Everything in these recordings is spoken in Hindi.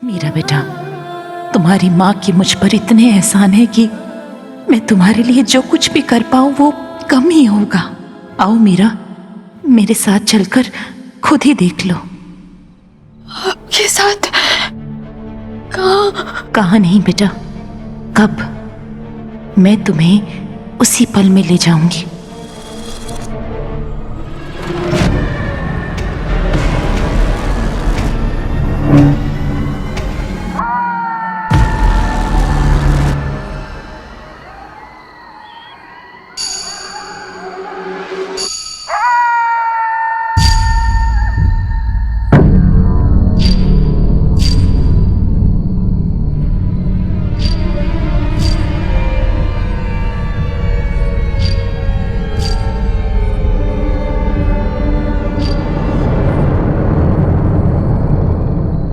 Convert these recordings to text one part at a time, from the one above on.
मेरा बेटा, तुम्हारी माँ की मुझ पर इतने एहसान है कि मैं तुम्हारे लिए जो कुछ भी कर पाऊं वो कम ही होगा। आओ मीरा, मेरे साथ चलकर खुद ही देख लो। आपके साथ? कहाँ? कहाँ नहीं बेटा, कब? मैं तुम्हें उसी पल में ले जाऊंगी।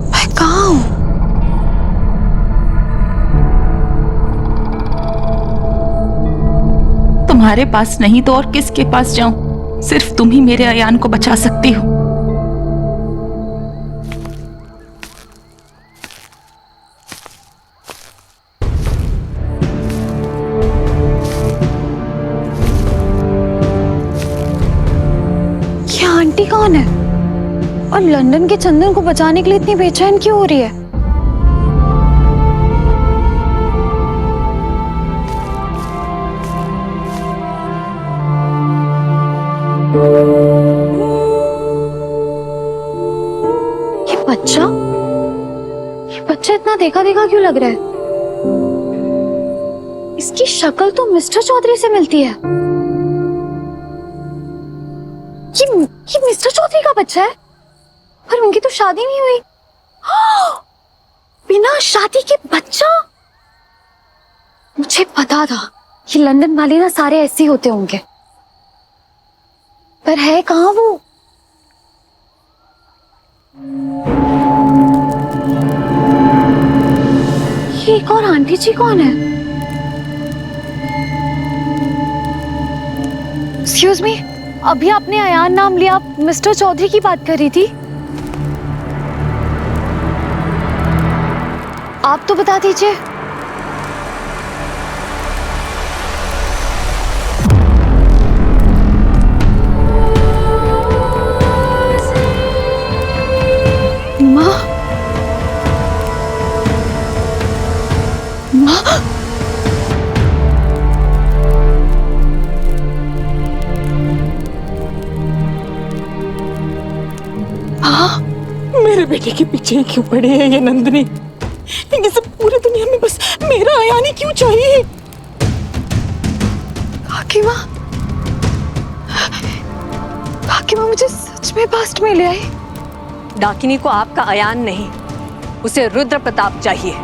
मैं कहाँ हूँ? तुम्हारे पास नहीं तो और किसके पास जाऊं? सिर्फ तुम ही मेरे अयान को बचा सकती हो। ये आंटी कौन है? और लंदन के चंदन को बचाने के लिए इतनी बेचैन क्यों हो रही है? ये बच्चा? ये बच्चा इतना देखा देखा क्यों लग रहा है? इसकी शक्ल तो मिस्टर चौधरी से मिलती है। ये मिस्टर चौधरी का बच्चा है, पर उनकी तो शादी नहीं हुई। बिना शादी के बच्चा? मुझे पता था कि लंदन वाले ना सारे ऐसे ही होते होंगे, पर है कहाँ वो? ये एक और आंटी जी कौन है? एक्सक्यूज मी, अभी आपने अयान नाम लिया, आप मिस्टर चौधरी की बात कर रही थी। आप तो बता दीजिए। माँ? माँ? हाँ? मेरे बेटे के पीछे क्यों पड़े है ये नंदिनी? इन्हें सब पूरी दुनिया में बस मेरा अयान ही क्यों चाहिए? काकी माँ, काकी माँ मुझे सच में पास्ट में ले आई। डाकिनी को आपका अयान नहीं, उसे रुद्र प्रताप चाहिए।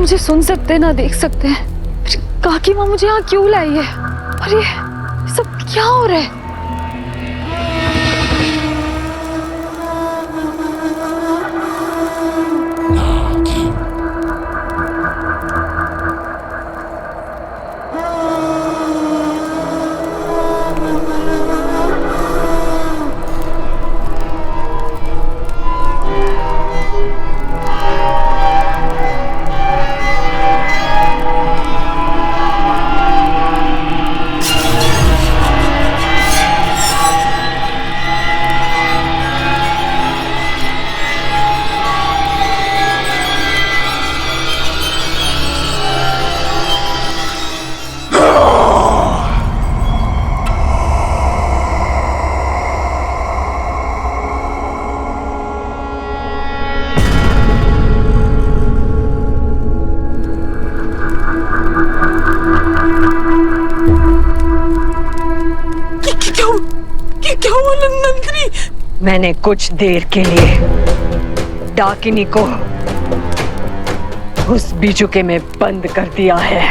मुझे सुन सकते ना देख सकते हैं। फिर काकी माँ मुझे यहाँ क्यों लाई है? और ये सब क्या हो रहा है? क्या हुआ नंदिनी? मैंने कुछ देर के लिए डाकिनी को उस बीजुके में बंद कर दिया है।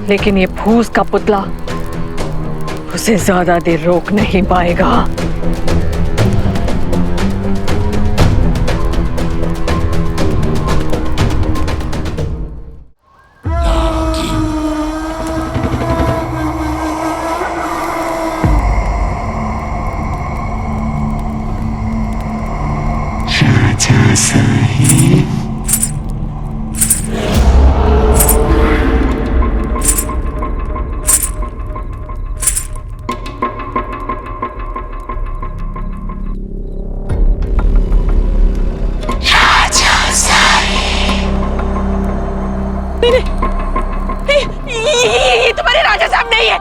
लेकिन ये फूस का पुतला उसे ज्यादा देर रोक नहीं पाएगा। ये तुम्हारे राजा साहब नहीं है,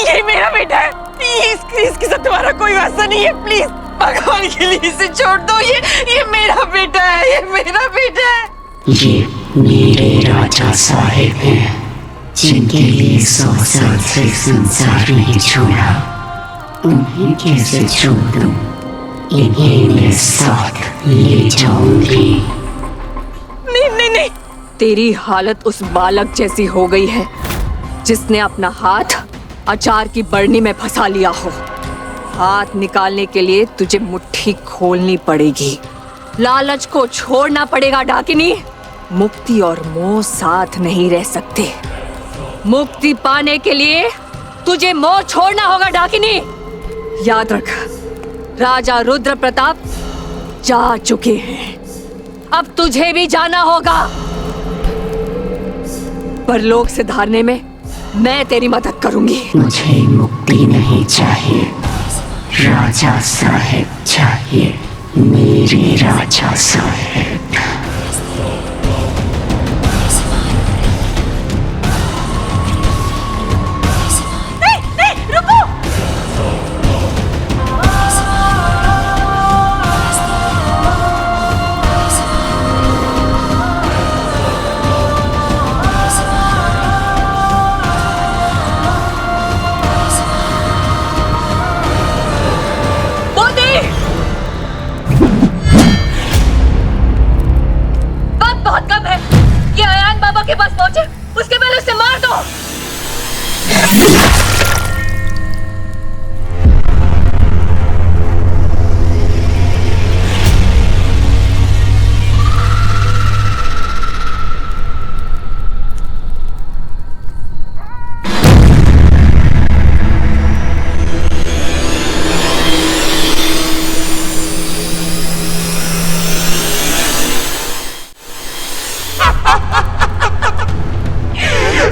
ये मेरा बेटा है। इसके साथ तुम्हारा कोई वास्ता नहीं है। प्लीज भगवान के लिए इसे छोड़ दो। ये मेरा बेटा है, ये मेरा बेटा है। ये मेरे राजा साहिब हैं, जिनके लिए 100 साल से संसार नहीं छोड़ा। उन्हें कैसे छोड़ दूं? इन्हें मैं साथ ले जाऊंगी। नहीं नहीं नहीं, तेरी हालत उस बालक जैसी हो गई है जिसने अपना हाथ अचार की बरनी में फंसा लिया हो। हाथ निकालने के लिए तुझे मुट्ठी खोलनी पड़ेगी। लालच को छोड़ना पड़ेगा डाकिनी। मुक्ति और मोह साथ नहीं रह सकते। मुक्ति पाने के लिए तुझे मोह छोड़ना होगा डाकिनी। याद रख, राजा रुद्र प्रताप जा चुके हैं, अब तुझे भी जाना होगा। परलोक से धारने में मैं तेरी मदद करूंगी। मुझे मुक्ति नहीं चाहिए, राजा साहिब चाहिए, मेरे राजा साहिब। के पास पहुंचे, उसके पहले उसे मार दो।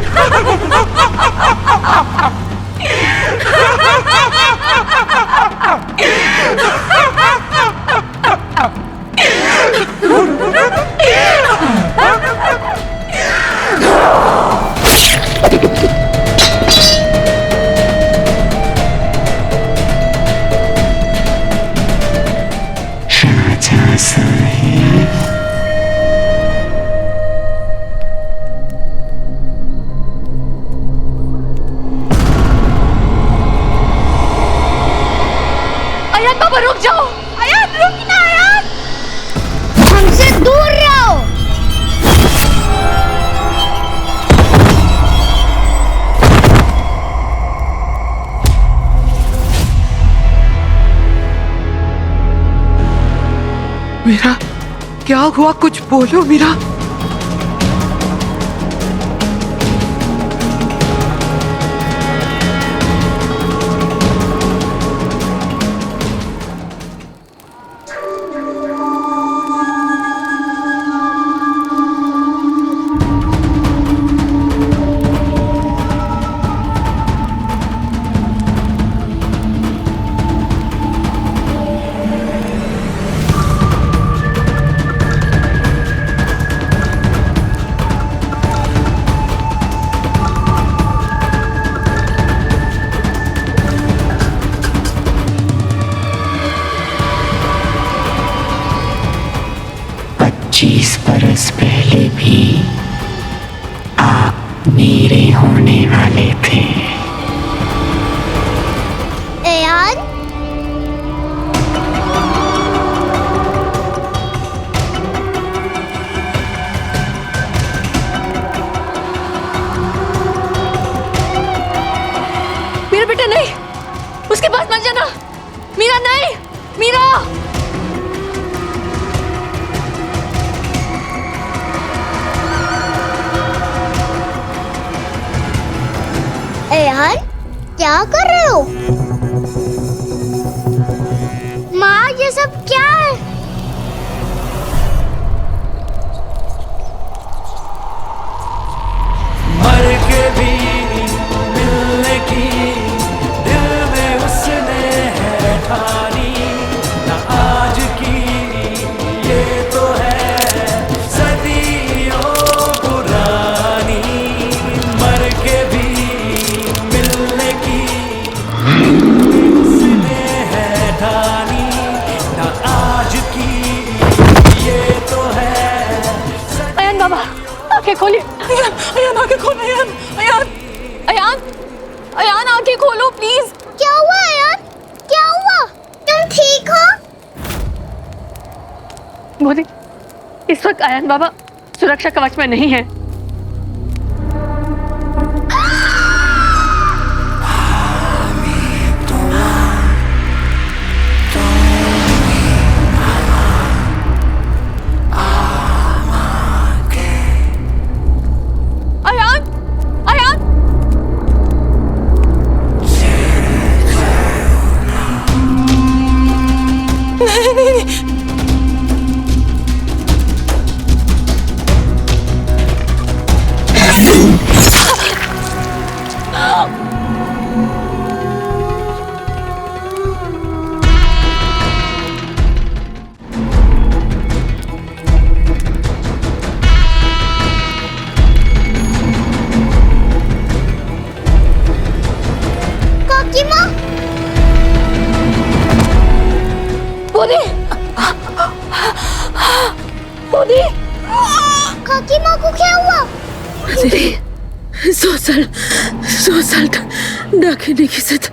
Ha ha ha ha ha! क्या हुआ? कुछ बोलो मीरा। पच्चीस बरस पहले भी आप मेरे होने वाले थे। यार मेरा बेटा नहीं, उसके पास मत जाना। मीरा नहीं, मीरा। यार क्या कर रहे हो? माँ ये सब क्या है? मर के भी मिलने की दिल में उसने है ठानी, ना आज की ये तो है सदियों पुरानी। मर के भी मिलने की उसने है ठानी, ना आज की ये तो है। अयान बाबा, आंखें खोलिए। अयान आंखें खोलो। अयान अयान आंखें खोलो प्लीज। क्या हुआ यार? क्या हुआ? तुम ठीक हो? मोदी, इस वक्त अयान बाबा सुरक्षा कवच में नहीं है। अयान अयान नहीं। काकी माँ, मोदी, मोदी, काकी माँ को क्या हुआ? 100 साल डाकिनी के साथ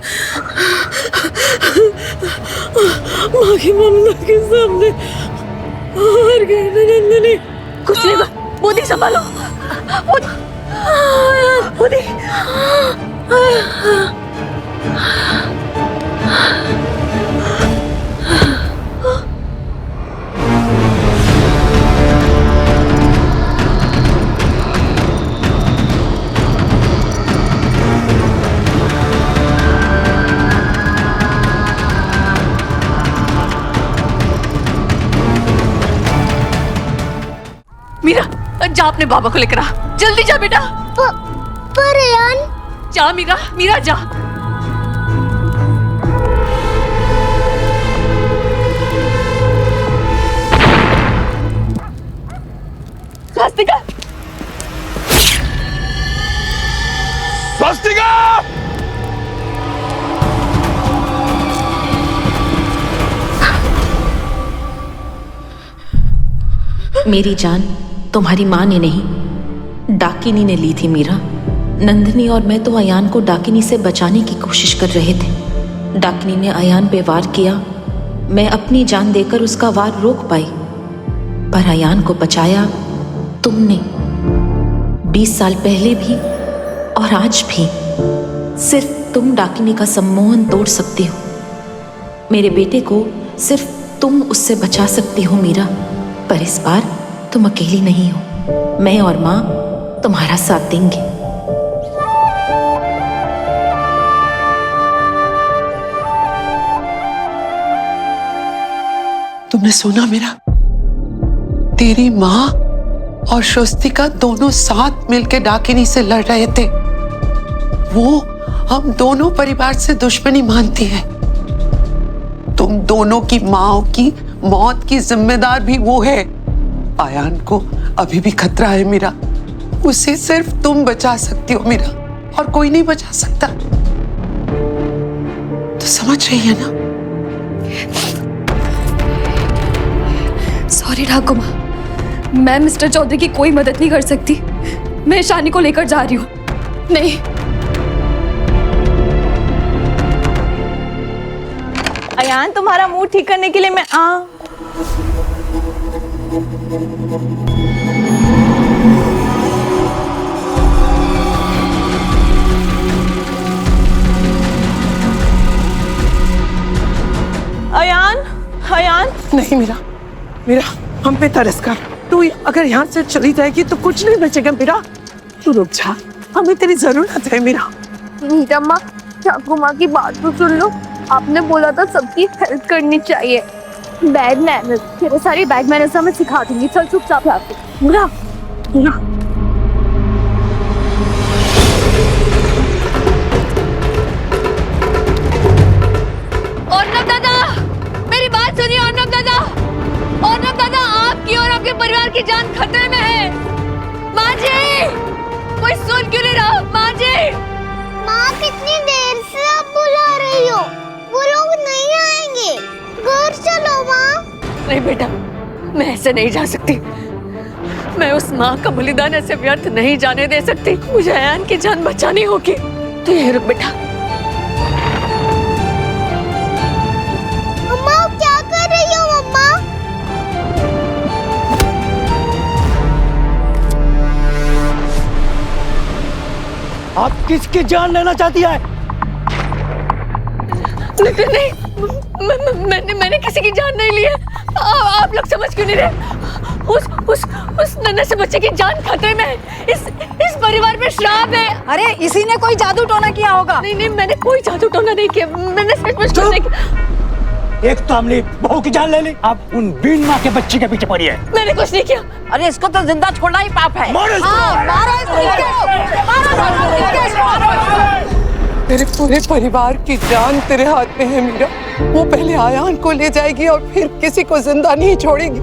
माँ की ममता के सामने हार गए नंदिनी। कुछ नहीं हुआ। मोदी संभालो। मोदी, मोदी। मीरा, जा अपने बाबा को लेकर आ। जल्दी जा बेटा। पर यार जा मीरा, मीरा जा। स्वस्तिका, स्वस्तिका! मेरी जान तुम्हारी माँ ने नहीं, डाकिनी ने ली थी मीरा। नंदिनी और मैं तो अयान को डाकिनी से बचाने की कोशिश कर रहे थे। डाकिनी ने अयान पे वार किया, मैं अपनी जान देकर उसका वार रोक पाई, पर अयान को बचाया तुमने। 20 साल पहले भी और आज भी सिर्फ तुम डाकिनी का सम्मोहन तोड़ सकती हो। मेरे बेटे को सिर्फ तुम उससे बचा सकती हो मीरा। पर इस बार तुम अकेली नहीं हो। मैं और माँ तुम्हारा साथ देंगे। तुमने सुना मेरा? तेरी माँ और स्वस्तिका दोनों साथ मिलकर डाकिनी से लड़ रहे थे। वो हम दोनों परिवार से दुश्मनी मानती है। तुम दोनों की माँ की मौत की जिम्मेदार भी वो है। आयान को अभी भी खतरा है मीरा। उसे सिर्फ तुम बचा सकती हो मीरा, और कोई नहीं बचा सकता। तो समझ रही है ना? सॉरी ठाकुर माँ, मैं मिस्टर चौधरी की कोई मदद नहीं कर सकती। मैं ईशानी को लेकर जा रही हूँ। नहीं। अयान, तुम्हारा मूड ठीक करने के लिए मैं अयान, अयान। नहीं मीरा, मीरा हम पे तरस कर। तू अगर यहाँ से चली जाएगी तो कुछ नहीं बचेगा मीरा। तू रुक जा, हमें तेरी जरूरत है मीरा। मीरा माँ, ठाकुर माँ की बात तो सुन लो। आपने बोला था सबकी हेल्प करनी चाहिए। बैड मैनर्स, तेरे सारी बैड मैनर्स मैं सिखा दूंगी। चल चुपचाप यहाँ पे। मीरा, मीरा। अर्नब दादा, मेरी बात सुनिए। अर्नब दादा, अर्नब दादा, आपकी और आपके परिवार की जान खतरे में है। माँ जी, कोई सुन क्यों नहीं रहा? माँ जी। माँ, कितनी देर से आप बुला रही हो? वो लोग नहीं आएंगे। घर चलो माँ। नहीं बेटा, मैं ऐसे नहीं जा सकती। मैं उस माँ का बलिदान ऐसे व्यर्थ नहीं जाने दे सकती। मुझे अयान की जान बचानी होगी। तो ये रुक बेटा। मम्मा, क्या कर रही हो मम्मा? आप किसकी जान लेना चाहती है? नहीं, मैंने किसी की जान नहीं ली है। आप लोग समझ क्यों नहीं रहे? उस नन्हे से बच्चे की जान खतरे में है। इस परिवार में श्राप है। अरे इसी ने कोई जादू टोना किया होगा। नहीं, मैंने कोई जादू टोना नहीं किया। मैंने सच में कुछ नहीं किया। एक तो हमने बहू की जान ले ली, अब उन बीन माँ के बच्चे के पीछे पड़ी है। मैंने कुछ नहीं किया। अरे इसको तो जिंदा छोड़ना ही पाप है। मारो इसको। तेरे पूरे परिवार की जान तेरे हाथ में है मीरा। वो पहले आयान को ले जाएगी और फिर किसी को जिंदा नहीं छोड़ेगी।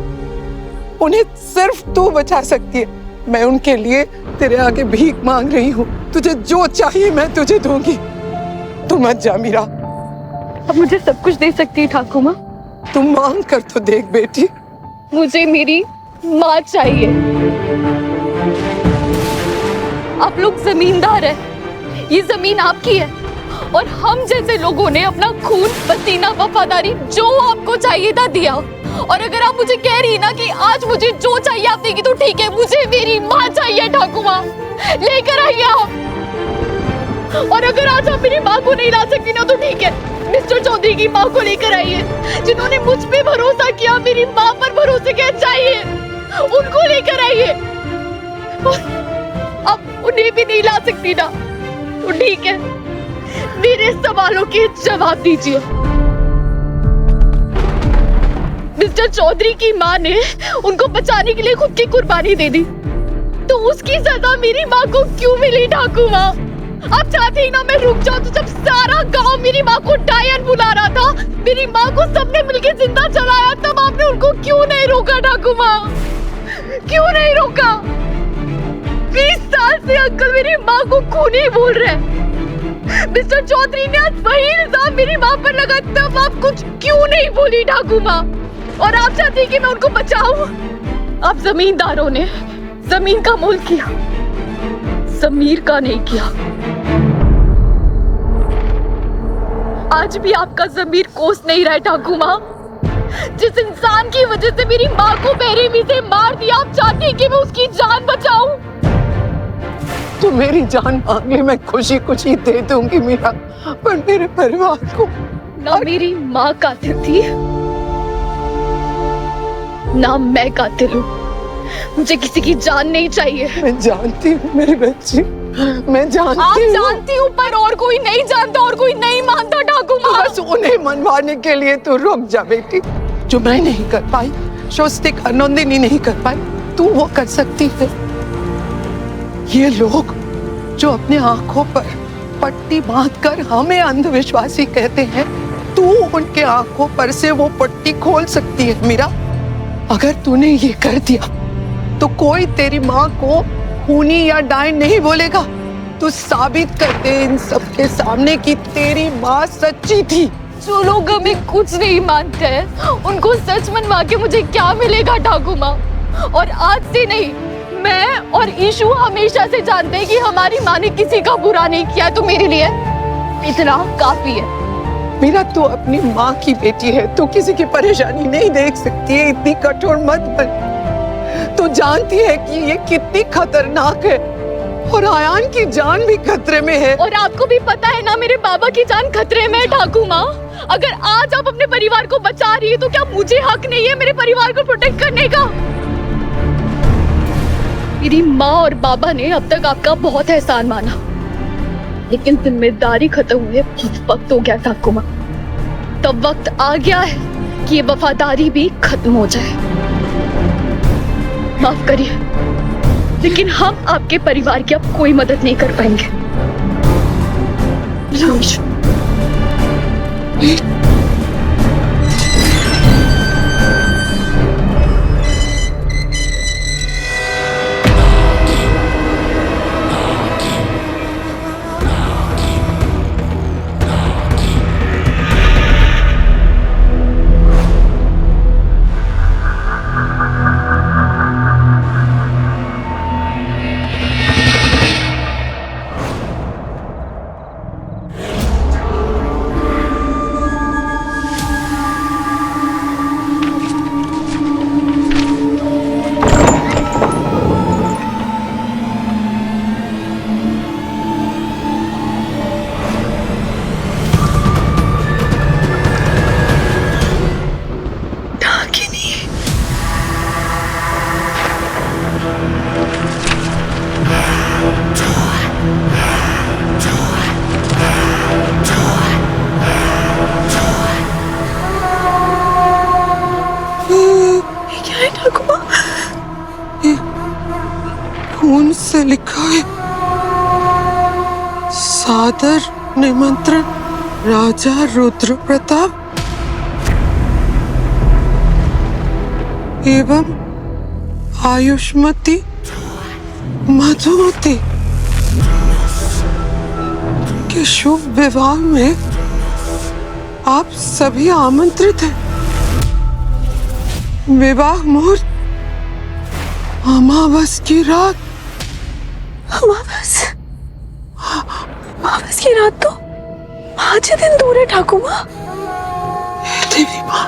उन्हें सिर्फ तू बचा सकती है। मैं उनके लिए तेरे आगे भीख मांग रही हूँ। तुझे जो चाहिए मैं तुझे दूंगी। तू मत जा मीरा। अब मुझे सब कुछ दे सकती है ठाकुर माँ। तुम मांग कर तो देख बेटी। मुझे मेरी माँ चाहिए। आप लोग जमींदार हैं। ये जमीन आपकी है और हम जैसे लोगों ने अपना खून, पसीना, वफादारी जो आपको चाहिए था दिया। और अगर आप मुझे कह रही ना कि आज मुझे जो चाहिए आप देगी तो ठीक है। मुझे मेरी माँ चाहिए ठाकुर माँ, लेकर आइए आप। और अगर आज आप मेरी माँ को नहीं ला सकती ना तो ठीक है, मिस्टर चौधरी की माँ को लेकर आइए, जिन्होंने मुझ पे भरोसा किया। मेरी माँ पर भरोसे क्या चाहिए, उनको लेकर आइए। अब उन्हें भी नहीं ला सकती ना तो ठीक है, मेरे सवालों के जवाब दीजिए। मिस्टर चौधरी की माँ ने उनको बचाने के लिए खुद की कुर्बानी दे दी, तो उसकी सजा मेरी माँ को क्यों मिली ठाकुर माँ? आप चाहते ही ना मैं रुक जाऊं, तो जब सारा गांव मेरी माँ को डायन बुला रहा था, मेरी माँ को सबने मिलकर जिंदा जलाया, तब आपने उनको क्यों नहीं रोका ठाकुर माँ? क्यों नहीं रोका? 20 साल से अंकल मेरी माँ को खूनी बोल रहे हैं। मिस्टर चौधरी ने आज वही इल्जाम मेरी माँ पर लगा, तब आप कुछ क्यों नहीं बोली ठाकुर माँ? और आप चाहती कि मैं उनको बचाऊं? आप जमींदारों ने जमीन का मोल किया, जमीर का नहीं किया। आज भी आपका जमीर कोस नहीं रहा ठाकुर माँ। जिस इंसान की वजह से मेरी माँ को बेरहमी से मार दिया, आप चाहती कि मैं उसकी जान बचाऊं? तो मेरी जान मांग ले, मैं खुशी खुशी दे दूंगी मीरा, पर मेरे परिवार को। ना मेरी माँ कातिल थी, ना मैं कातिल हूँ। मुझे किसी की जान नहीं चाहिए। मैं जानती हूँ मेरी बच्ची, मैं आप जानती हूँ। जानती हूँ पर और कोई नहीं जानता और कोई नहीं मानता ठाकुर माँ। बस उन्हें मनवाने के लिए तू रुक जा बेटी। जो मैं नहीं कर पाई, स्वस्तिक नंदिनी नहीं कर पाई, तू वो कर सकती है। ये लोग जो अपने आंखों पर पट्टी बांधकर हमें अंधविश्वासी कहते हैं, तू उनके आंखों पर से वो पट्टी खोल सकती है मीरा। अगर तूने ये कर दिया तो कोई तेरी माँ को खूनी या डायन नहीं बोलेगा। तू साबित कर दे इन सबके सामने कि तेरी माँ सच्ची थी। जो लोग हमें कुछ नहीं मानते हैं, उनको सच मनवा के मुझे क्या मिलेगा ठाकुर माँ? और आज से नहीं, मैं और ईशु हमेशा से जानते हैं कि हमारी माँ ने किसी का बुरा नहीं किया। तो मेरे लिए इतना काफी है। मीरा, तू अपनी माँ की बेटी है, तू किसी की परेशानी नहीं देख सकती है। इतनी कठोर मत बन। तू जानती है कि ये कितनी खतरनाक है और आयान की जान भी खतरे में है। और आपको भी पता है ना, मेरे बाबा की जान खतरे में है ठाकुर माँ। अगर आज आप अपने परिवार को बचा रही है तो क्या मुझे हक नहीं है मेरे परिवार को प्रोटेक्ट करने का? मेरी माँ और बाबा ने अब तक आपका बहुत एहसान माना, लेकिन जिम्मेदारी खत्म हुए बहुत वक्त हो गया ठाकुर माँ। तब वक्त आ गया है कि ये वफादारी भी खत्म हो जाए। माफ करिए, लेकिन हम आपके परिवार की अब कोई मदद नहीं कर पाएंगे। खून से लिखा है, सादर निमंत्रण राजा रुद्र प्रताप एवं आयुष्मती मधुमती के शुभ विवाह में आप सभी आमंत्रित हैं। विवाह मुहूर्त अमावस की रात। अमावस की रात तो आज ही दिन दूर है ठाकुर माँ। देवी माँ,